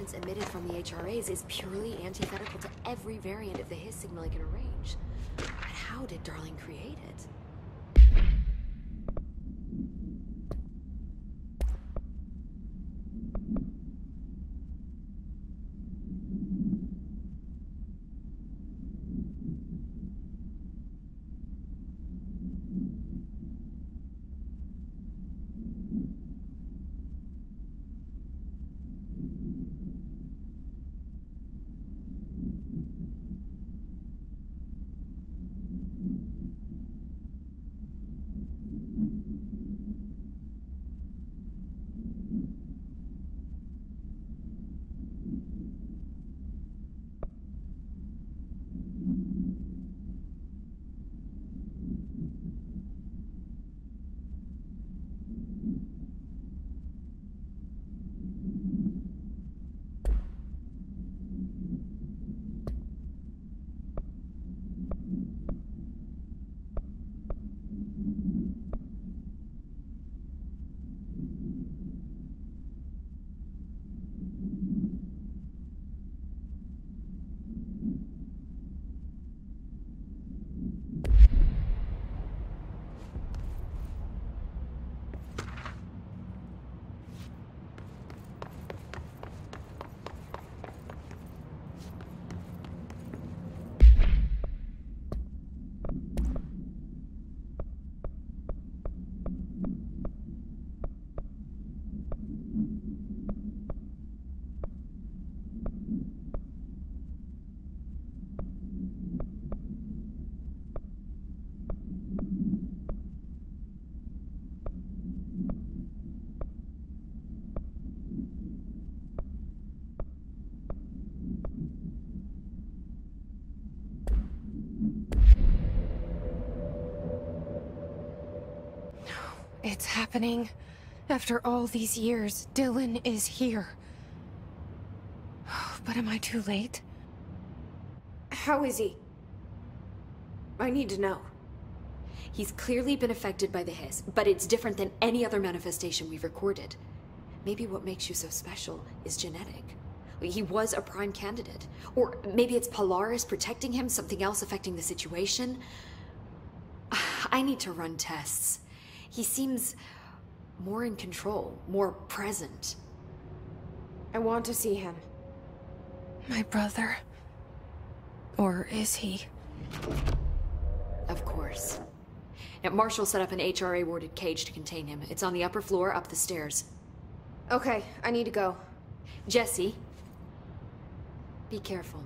fluorescence emitted from the HRAs is purely antithetical to every variant of the Hiss signal I can arrange. But how did Darling create it? It's happening. After all these years, Dylan is here. But am I too late? How is he? I need to know. He's clearly been affected by the Hiss, but it's different than any other manifestation we've recorded. Maybe what makes you so special is genetic. He was a prime candidate. Or maybe it's Polaris protecting him, something else affecting the situation. I need to run tests. He seems more in control, more present. I want to see him. My brother. Or is he? Of course. Now, Marshall set up an HRA-warded cage to contain him. It's on the upper floor, up the stairs. Okay, I need to go. Jesse, be careful.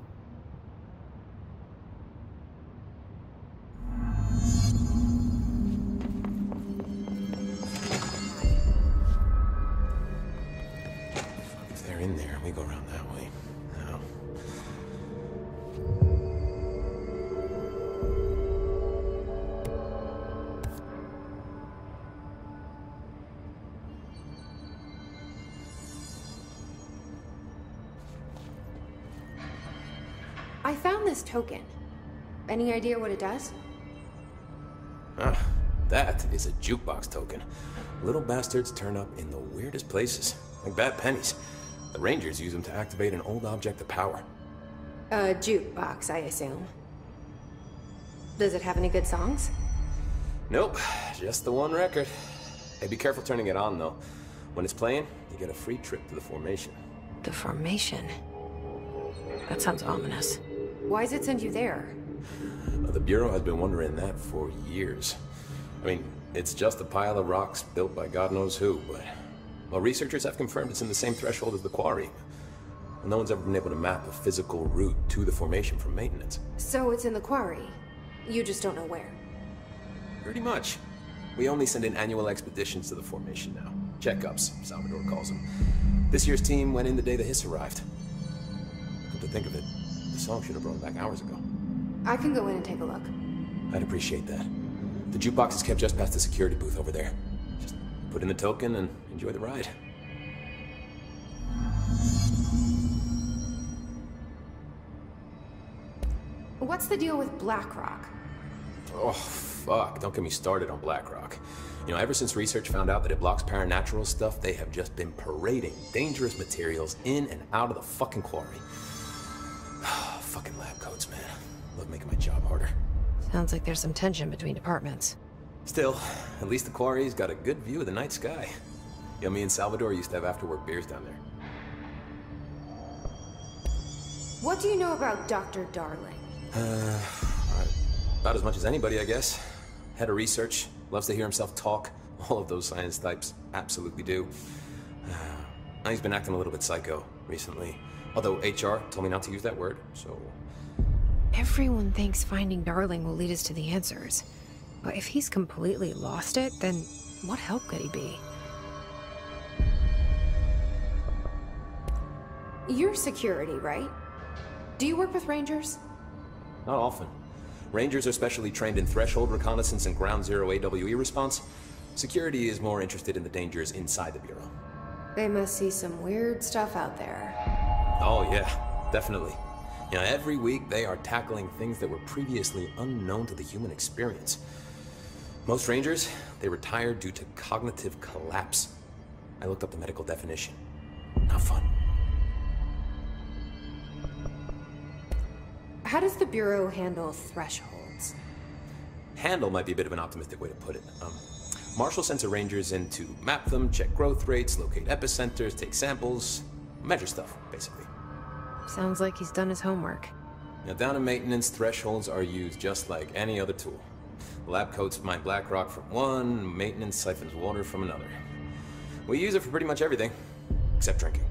If they're in there, we go around that way. Now. I found this token. Any idea what it does? Ah, that is a jukebox token. Little bastards turn up in the weirdest places, like bad pennies. The Rangers use them to activate an old object of power. A jukebox, I assume. Does it have any good songs? Nope, just the one record. Hey, be careful turning it on, though. When it's playing, you get a free trip to the formation. The formation? That sounds ominous. Why does it send you there? The Bureau has been wondering that for years. I mean, it's just a pile of rocks built by God knows who, but... well, researchers have confirmed it's in the same threshold as the quarry. No one's ever been able to map a physical route to the formation for maintenance. So it's in the quarry. You just don't know where. Pretty much. We only send in annual expeditions to the formation now. Checkups, Salvador calls them. This year's team went in the day the Hiss arrived. Come to think of it, the song should have brought it back hours ago. I can go in and take a look. I'd appreciate that. The jukebox is kept just past the security booth over there. Just put in the token and enjoy the ride. What's the deal with BlackRock? Oh, fuck. Don't get me started on BlackRock. You know, ever since research found out that it blocks paranatural stuff, they have just been parading dangerous materials in and out of the fucking quarry. Fucking lab coats, man. Love making my job harder. Sounds like there's some tension between departments. Still, at least the quarry's got a good view of the night sky. You know, me and Salvador used to have after-work beers down there. What do you know about Dr. Darling? About as much as anybody, I guess. Head of research, loves to hear himself talk. All of those science types absolutely do. He's been acting a little bit psycho recently. Although HR told me not to use that word, so... Everyone thinks finding Darling will lead us to the answers. But if he's completely lost it, then what help could he be? You're security, right? Do you work with Rangers? Not often. Rangers are specially trained in threshold reconnaissance and ground zero AWE response. Security is more interested in the dangers inside the Bureau. They must see some weird stuff out there. Oh yeah, definitely. You know, every week they are tackling things that were previously unknown to the human experience. Most Rangers, they retire due to cognitive collapse. I looked up the medical definition. Not fun. How does the Bureau handle thresholds? Handle might be a bit of an optimistic way to put it. Marshall sends her Rangers in to map them, check growth rates, locate epicenters, take samples, measure stuff, basically. Sounds like he's done his homework. Now, down in maintenance, thresholds are used just like any other tool. The lab coats mine black rock from one, maintenance siphons water from another. We use it for pretty much everything, except drinking.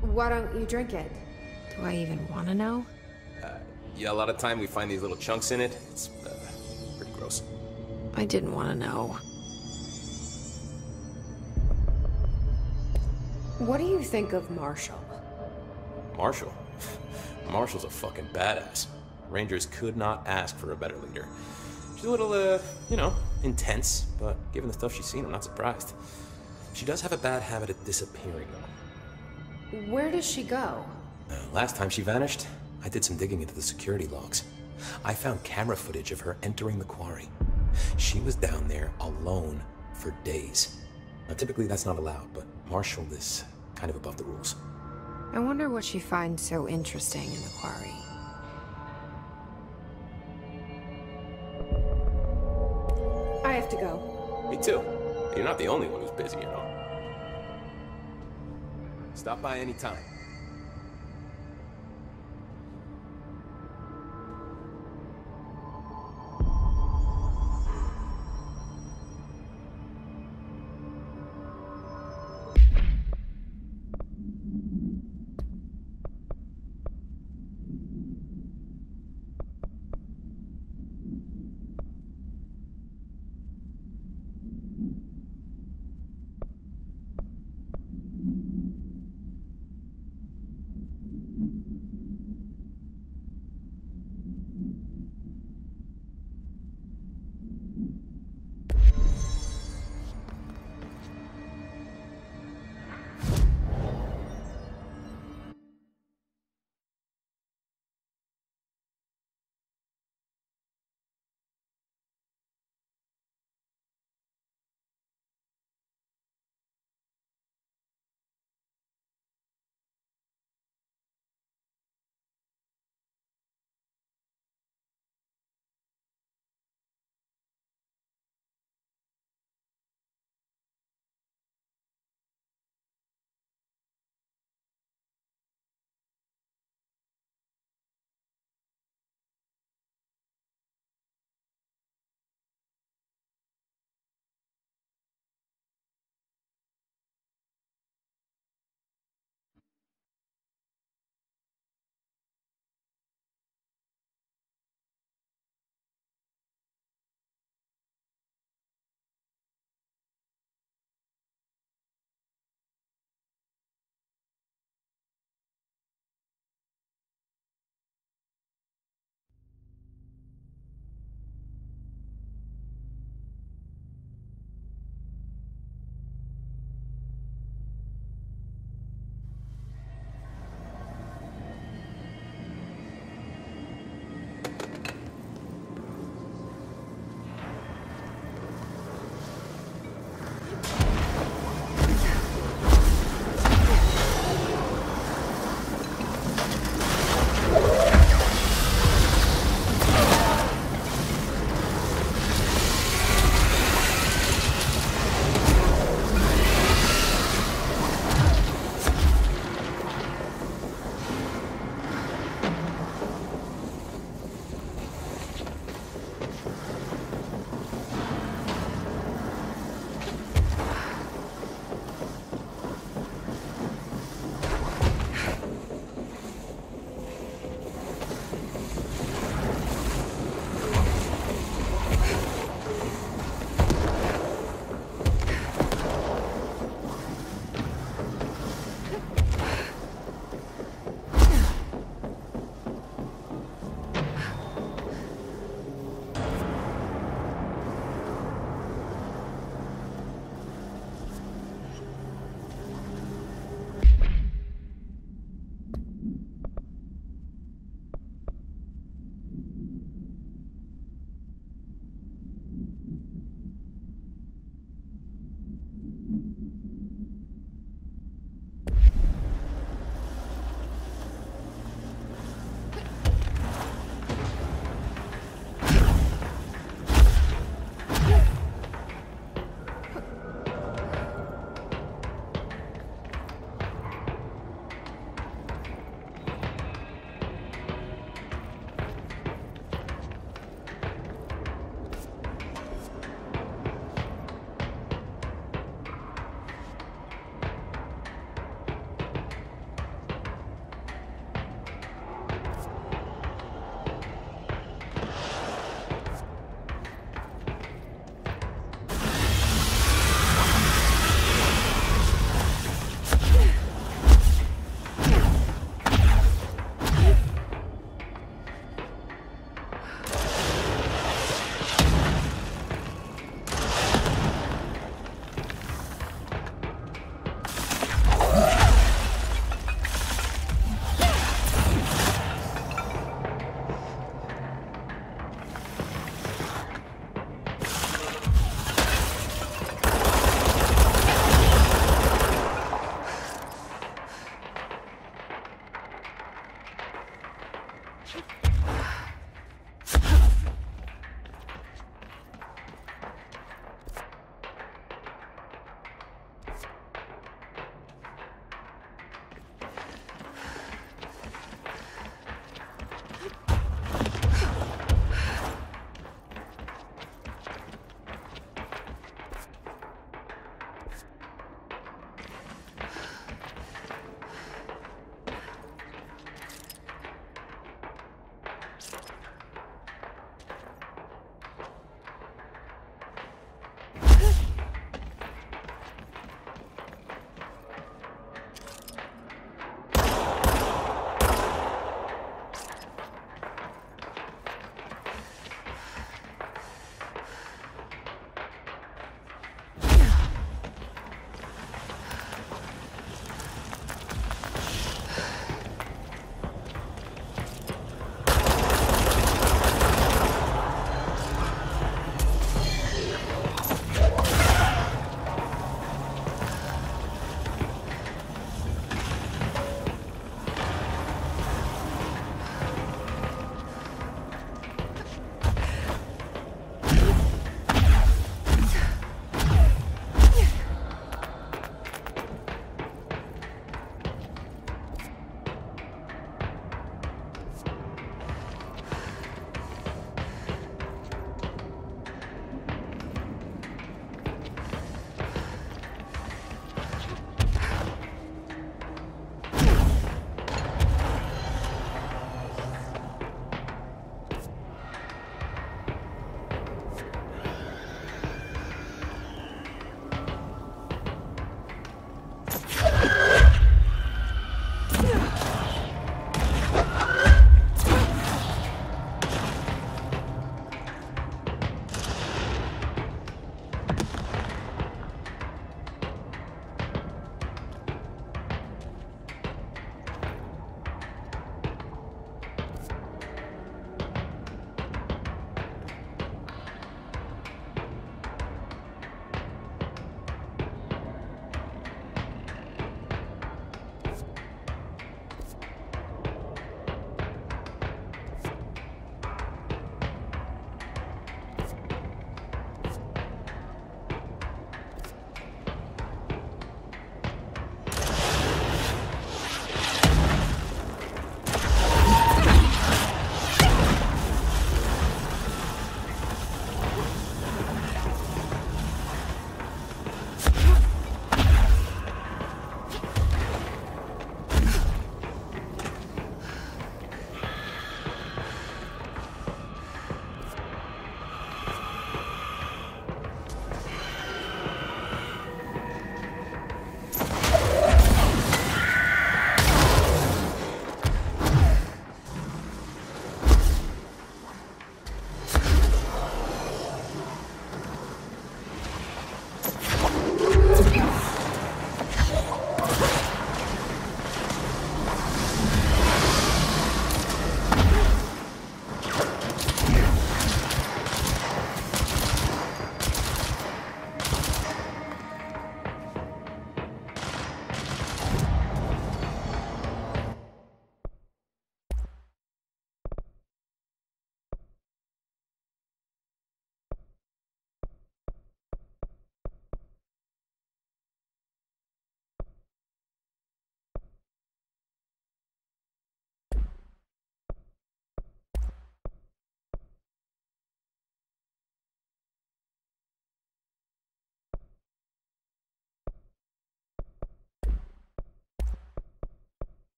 Why don't you drink it? Do I even want to know? Yeah, a lot of time we find these little chunks in it. It's pretty gross. I didn't want to know. What do you think of Marshall? Marshall? Marshall's a fucking badass. Rangers could not ask for a better leader. She's a little, you know, intense, but given the stuff she's seen, I'm not surprised. She does have a bad habit of disappearing, though. Where does she go? Last time she vanished, I did some digging into the security logs. I found camera footage of her entering the quarry. She was down there alone for days. Now, typically that's not allowed, but Marshall is kind of above the rules. I wonder what she finds so interesting in the quarry. I have to go. Me too. You're not the only one who's busy, you know. Stop by any time.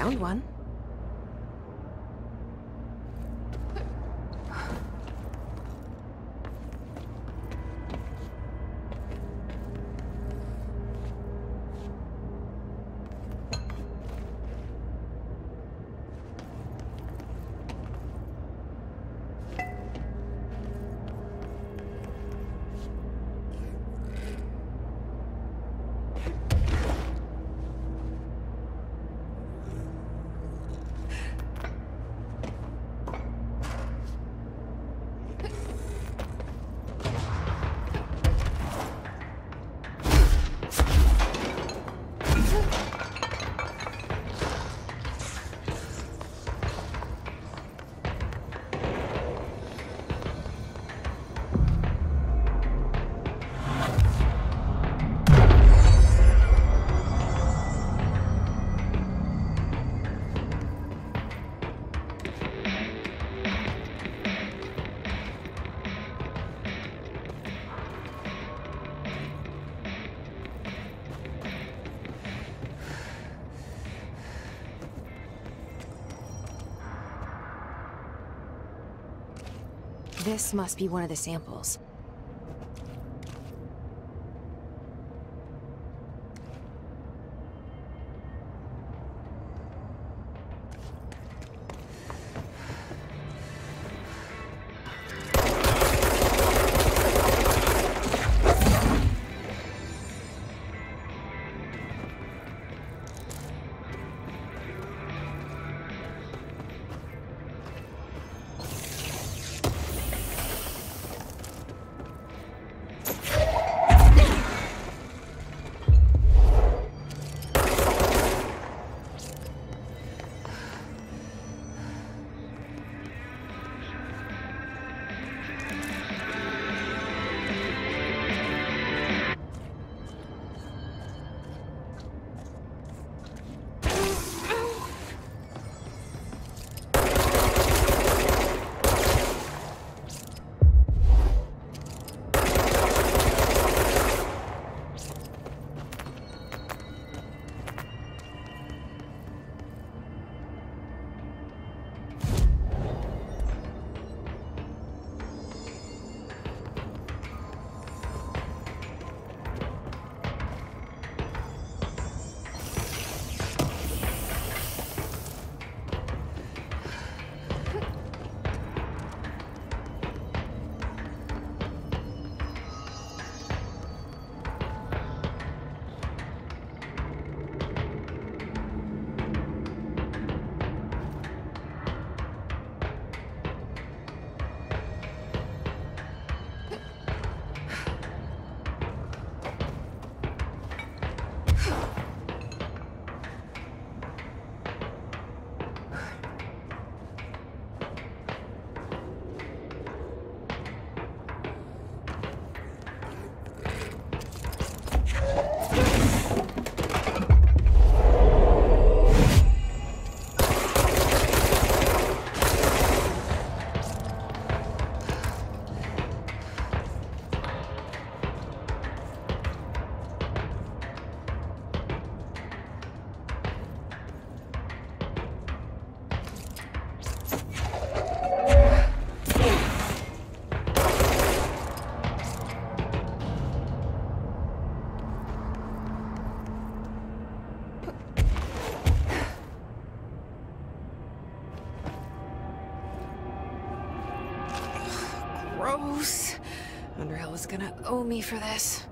Found one. This must be one of the samples. Gross. Underhill is gonna owe me for this.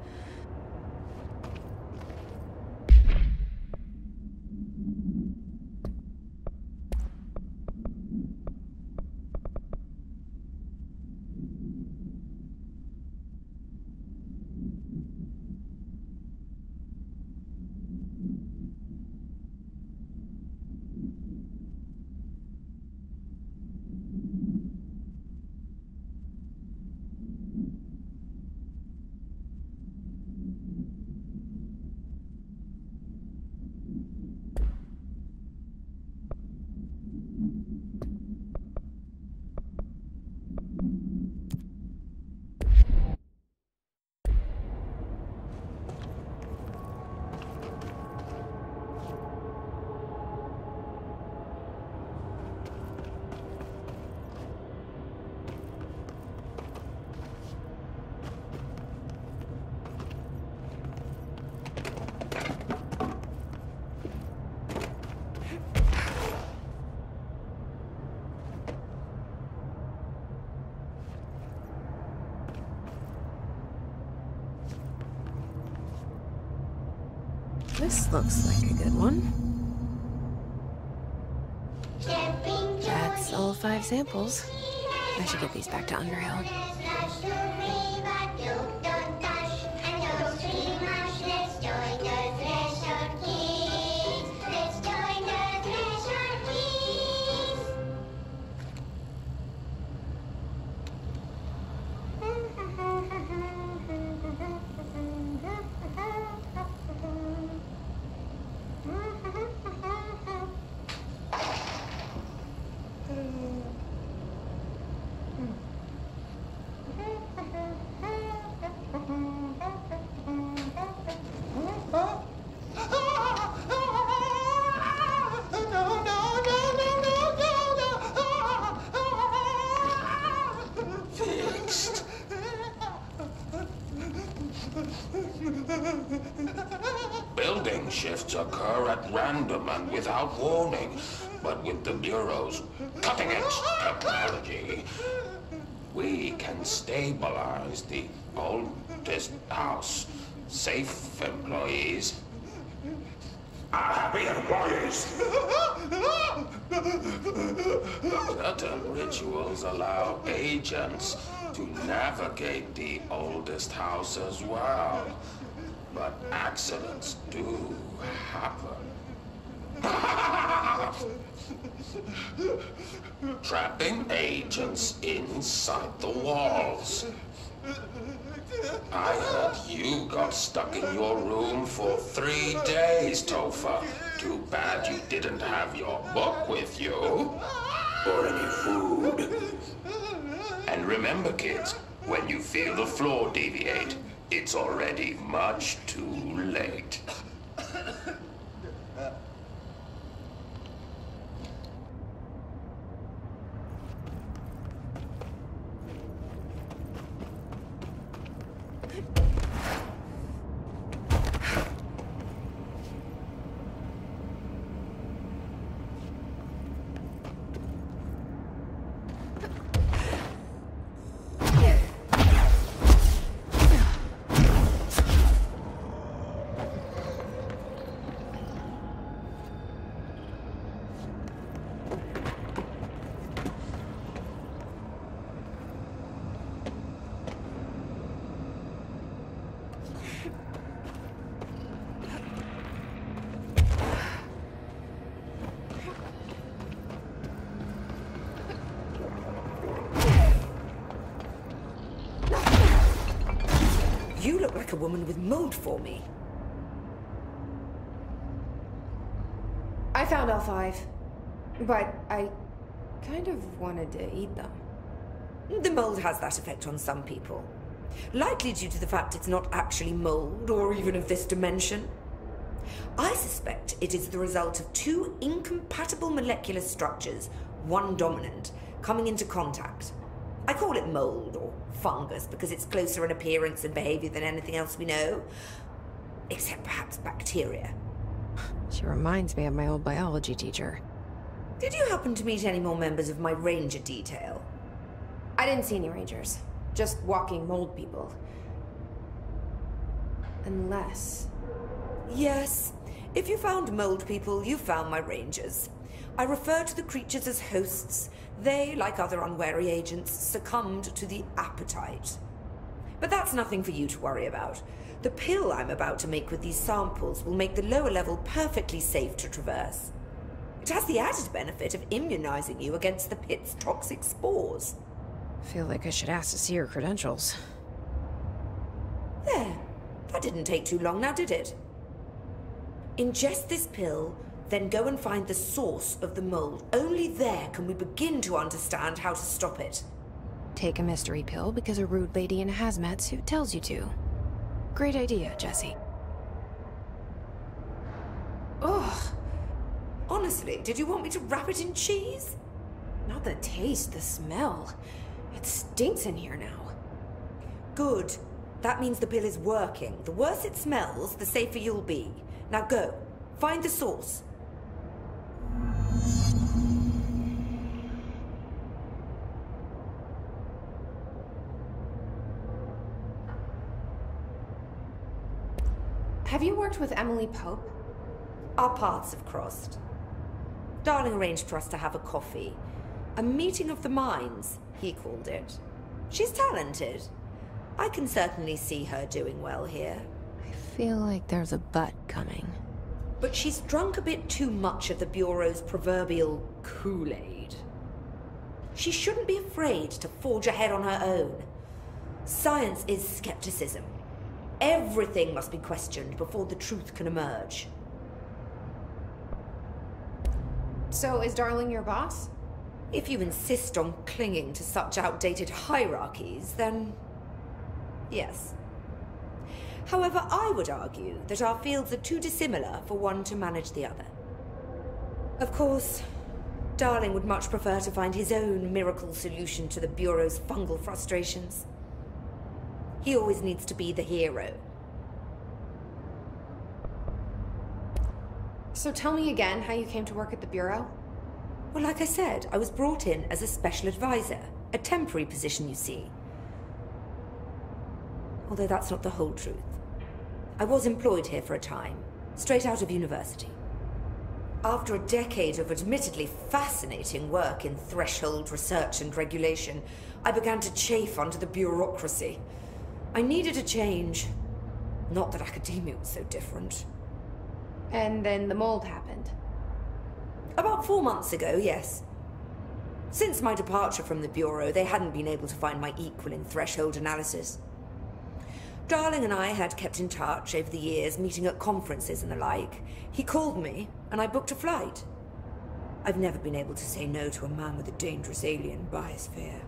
This looks like a good one. That's all 5 samples. I should get these back to Underhill. Building shifts occur at random and without warning, but with the Bureau's cutting-edge technology, we can stabilize the oldest house. Safe employees are happy employees. Certain rituals allow agents to navigate the oldest house as well. But accidents do happen. Trapping agents inside the walls. I heard you got stuck in your room for 3 days, Topher. Too bad you didn't have your book with you. Or any food. And remember, kids, when you feel the floor deviate, it's already much too late. You look like a woman with mold for me. I found all 5, but I kind of wanted to eat them. The mold has that effect on some people. Likely due to the fact it's not actually mold, or even of this dimension. I suspect it is the result of 2 incompatible molecular structures, one dominant, coming into contact. I call it mold, or fungus, because it's closer in appearance and behavior than anything else we know. Except perhaps bacteria. She reminds me of my old biology teacher. Did you happen to meet any more members of my ranger detail? I didn't see any rangers. Just walking mold people. Unless... Yes. If you found mold people, you found my rangers. I refer to the creatures as hosts. They, like other unwary agents, succumbed to the appetite. But that's nothing for you to worry about. The pill I'm about to make with these samples will make the lower level perfectly safe to traverse. It has the added benefit of immunizing you against the pit's toxic spores. Feel like I should ask to see her credentials. There. That didn't take too long now, did it? Ingest this pill, then go and find the source of the mold. Only there can we begin to understand how to stop it. Take a mystery pill because a rude lady in a hazmat suit tells you to. Great idea, Jessie. Ugh. Honestly, did you want me to wrap it in cheese? Not the taste, the smell. It stinks in here now. Good. That means the pill is working. The worse it smells, the safer you'll be. Now go. Find the source. Have you worked with Emily Pope? Our paths have crossed. Darling arranged for us to have a coffee. A meeting of the minds, he called it. She's talented. I can certainly see her doing well here. I feel like there's a but coming. But she's drunk a bit too much of the Bureau's proverbial Kool-Aid. She shouldn't be afraid to forge ahead on her own. Science is skepticism. Everything must be questioned before the truth can emerge. So is Darling your boss? If you insist on clinging to such outdated hierarchies, then yes. However, I would argue that our fields are too dissimilar for one to manage the other. Of course, Darling would much prefer to find his own miracle solution to the Bureau's fungal frustrations. He always needs to be the hero. So tell me again how you came to work at the Bureau? Well, like I said, I was brought in as a special advisor. A temporary position, you see. Although that's not the whole truth. I was employed here for a time, straight out of university. After a decade of admittedly fascinating work in threshold research and regulation, I began to chafe under the bureaucracy. I needed a change. Not that academia was so different. And then the mold happened. About 4 months ago, yes. Since my departure from the Bureau, they hadn't been able to find my equal in threshold analysis. Darling and I had kept in touch over the years, meeting at conferences and the like. He called me, and I booked a flight. I've never been able to say no to a man with a dangerous alien biosphere.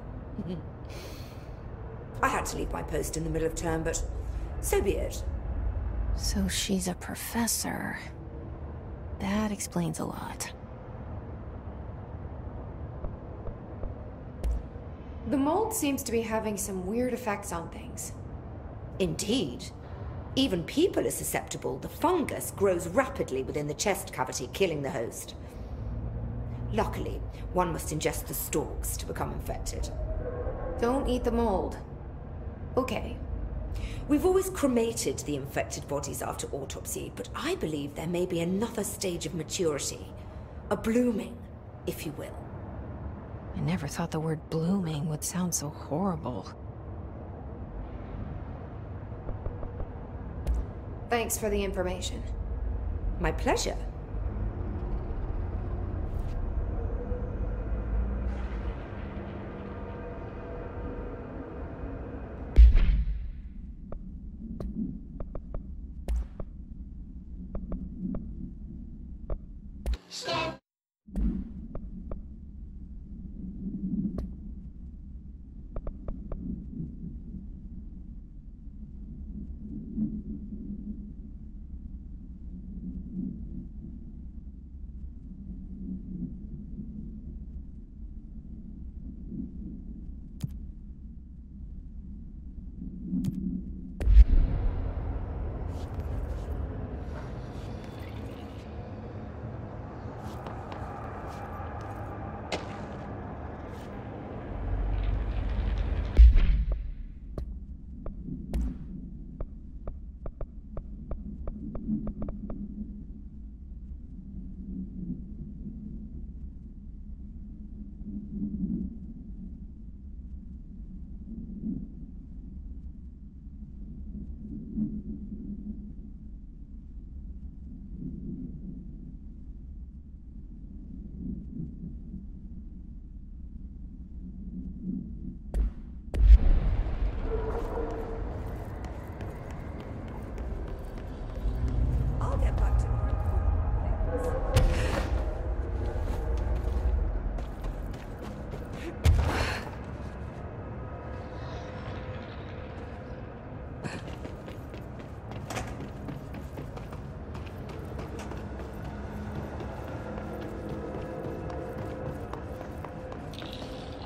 I had to leave my post in the middle of term, but so be it. So she's a professor. That explains a lot. The mold seems to be having some weird effects on things. Indeed. Even people are susceptible. The fungus grows rapidly within the chest cavity, killing the host. Luckily, one must ingest the stalks to become infected. Don't eat the mold. Okay. We've always cremated the infected bodies after autopsy, but I believe there may be another stage of maturity. A blooming, if you will. I never thought the word blooming would sound so horrible. Thanks for the information. My pleasure. Stop! I'll get back to my report.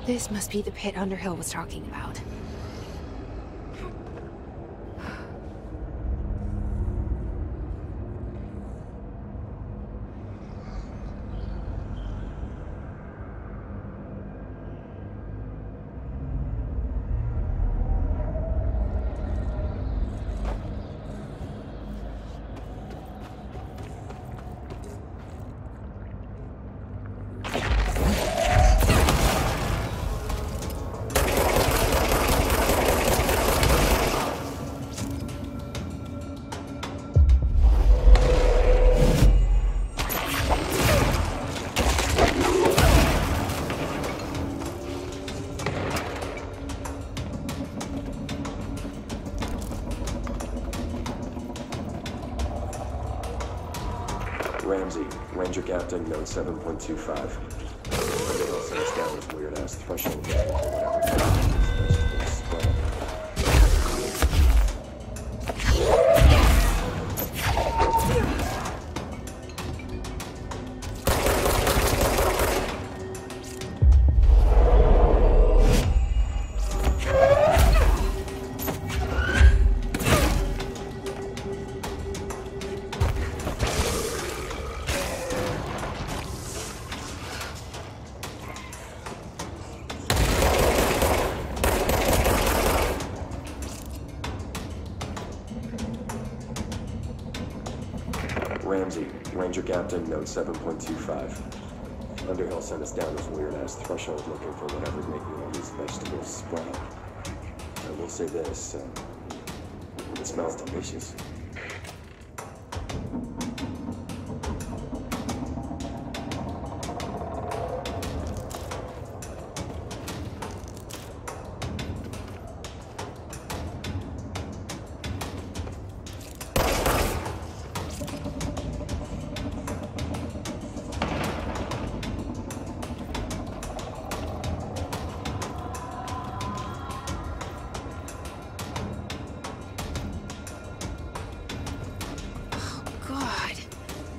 This must be the pit Underhill was talking about. Ramsey, Ranger Captain, note 7.25. Underhill sent us down this weird-ass threshold game or whatever. Ramsey, Ranger Captain, note 7.25. Underhill sent us down this weird-ass threshold looking for whatever made all these vegetables sprout. I will say this, it smells delicious.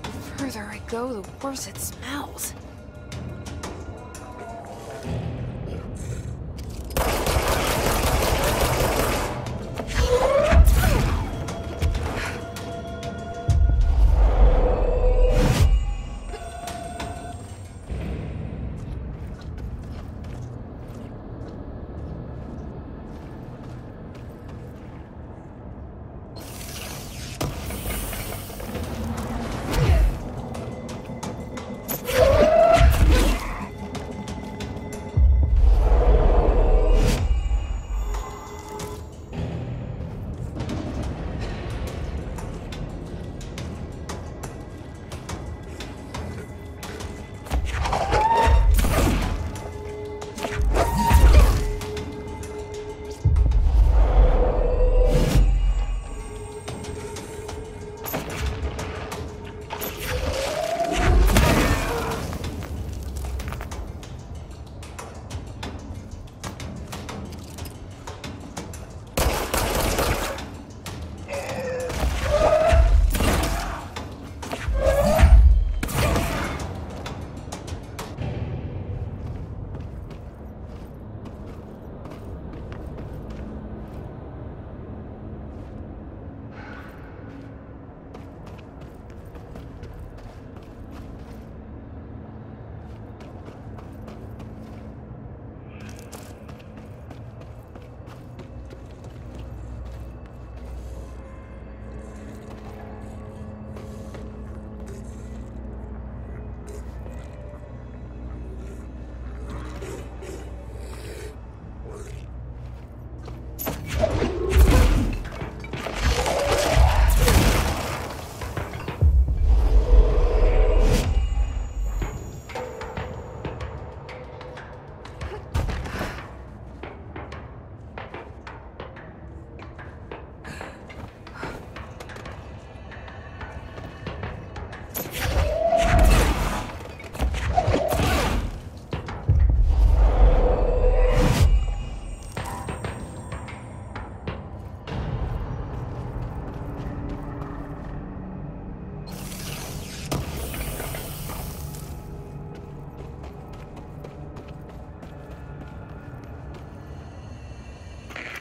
The further I go, the worse it smells.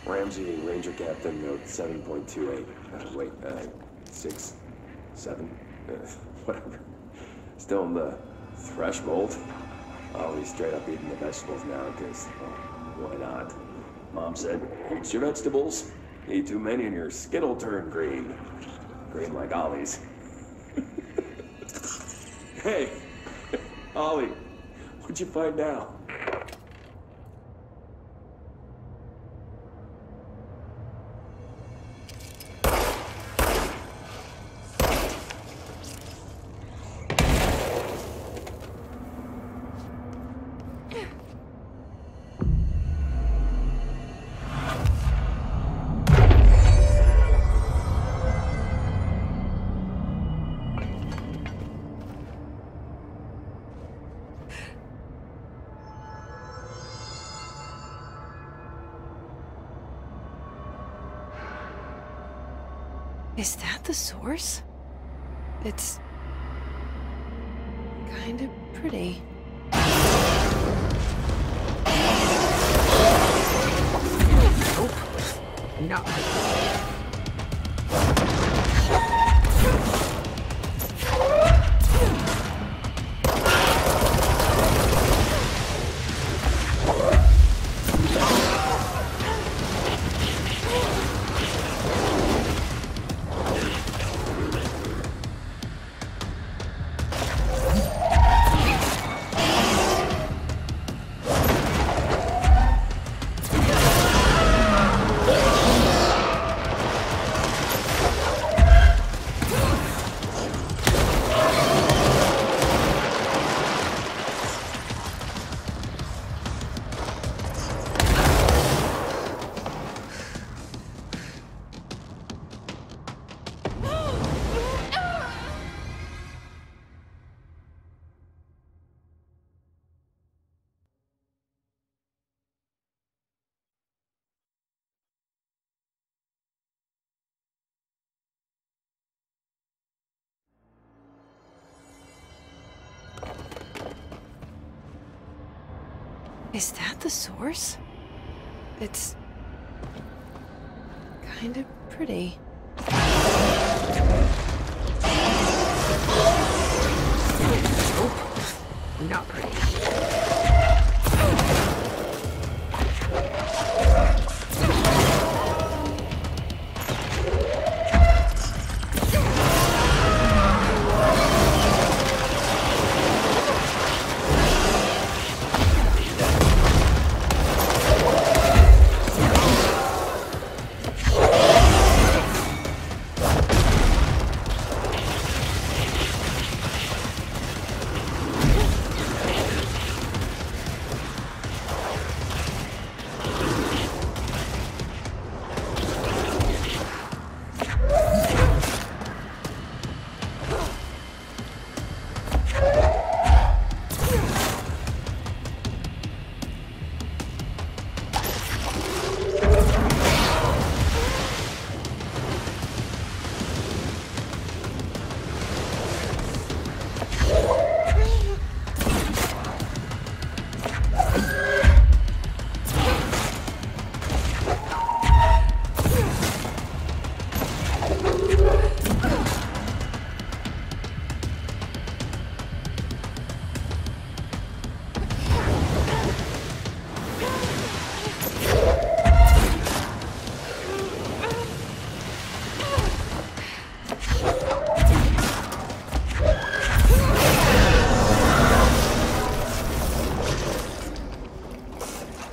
Ramsey, Ranger Captain, note 7.28. Wait, 6, 7, whatever. Still in the threshold. Oh, he's straight up eating the vegetables now, because, why not? Mom said, eat your vegetables. Eat too many and your skin will turn green. Green like Ollie's. Hey, Ollie, what'd you find now? Is that the source? It's kind of pretty. Nope. Not pretty. Is that the source? It's kind of pretty. Nope. Not pretty.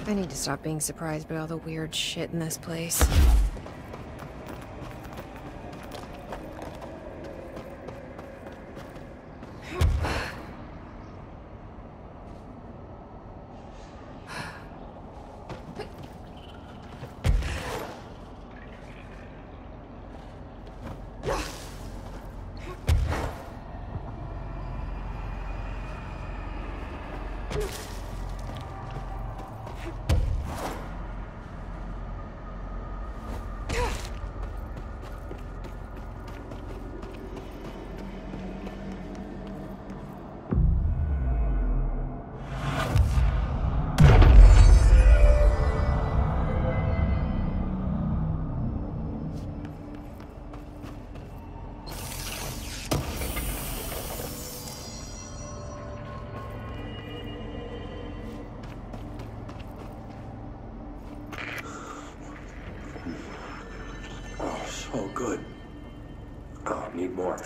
I need to stop being surprised by all the weird shit in this place. Oh, good. Oh, need more.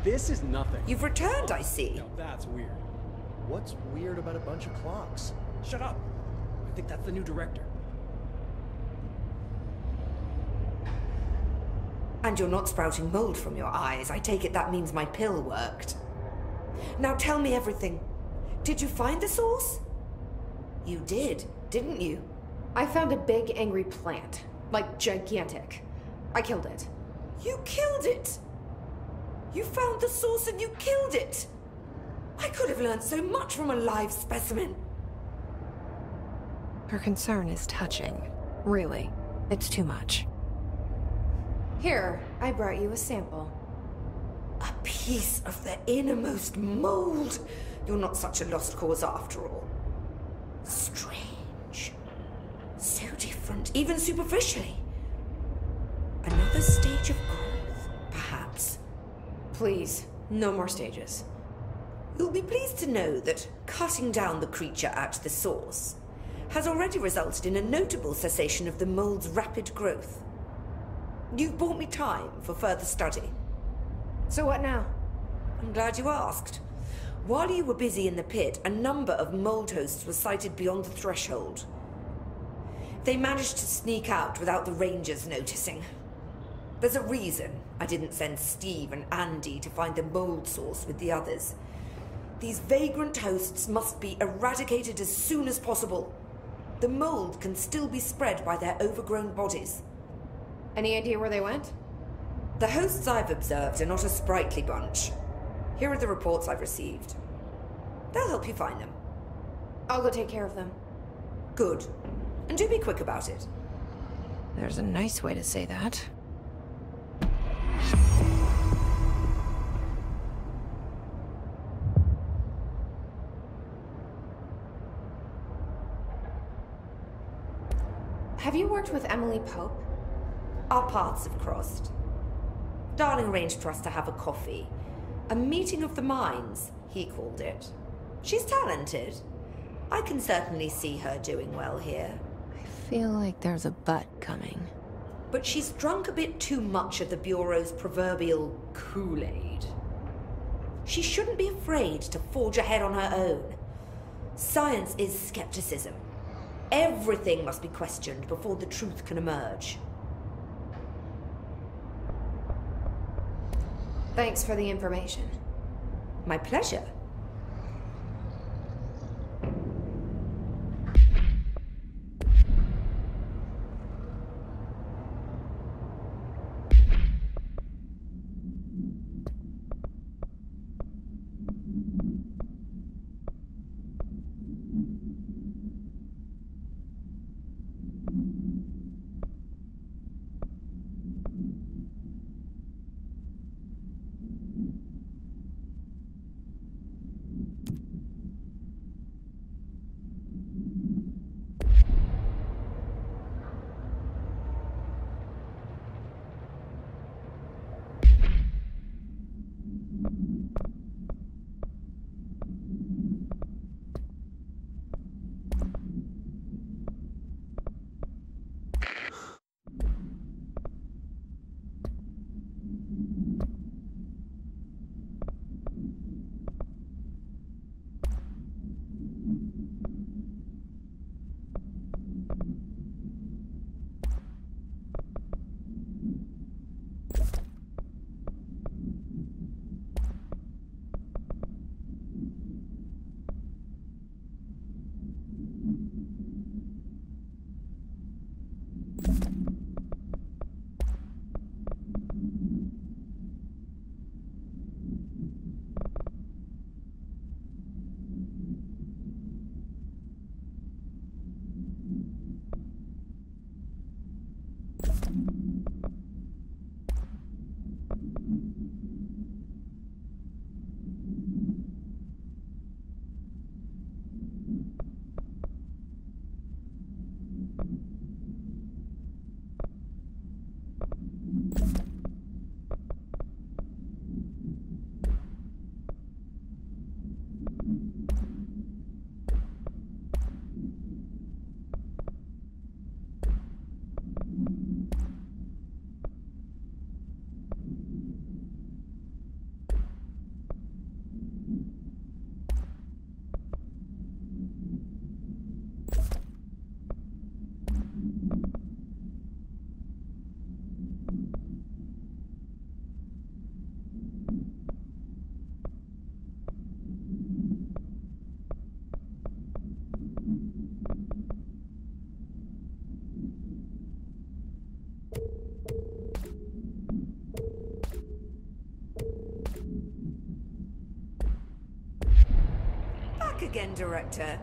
This is nothing. You've returned, I see. Now that's weird. What's weird about a bunch of clocks? Shut up! I think that's the new director. And you're not sprouting mold from your eyes. I take it that means my pill worked. Now tell me everything. Did you find the source? You did, didn't you? I found a big, angry plant. Like, gigantic. I killed it. You killed it! You found the source and you killed it! I could have learned so much from a live specimen. Her concern is touching. Really. It's too much. Here, I brought you a sample. A piece of the innermost mold. You're not such a lost cause after all. Strange. So different, even superficially. Another stage of growth, perhaps. Please, no more stages. You'll be pleased to know that cutting down the creature at the source has already resulted in a notable cessation of the mold's rapid growth. You've bought me time for further study. So what now? I'm glad you asked. While you were busy in the pit, a number of mold hosts were sighted beyond the threshold. They managed to sneak out without the Rangers noticing. There's a reason I didn't send Steve and Andy to find the mold source with the others. These vagrant hosts must be eradicated as soon as possible. The mold can still be spread by their overgrown bodies. Any idea where they went? The hosts I've observed are not a sprightly bunch. Here are the reports I've received. They'll help you find them. I'll go take care of them. Good. And do be quick about it. There's a nice way to say that. Have you worked with Emily Pope? Our paths have crossed. Darling arranged for us to have a coffee. A meeting of the minds, he called it. She's talented. I can certainly see her doing well here. I feel like there's a but coming. But she's drunk a bit too much of the Bureau's proverbial Kool-Aid. She shouldn't be afraid to forge ahead on her own. Science is skepticism. Everything must be questioned before the truth can emerge. Thanks for the information. My pleasure. Back again, Director.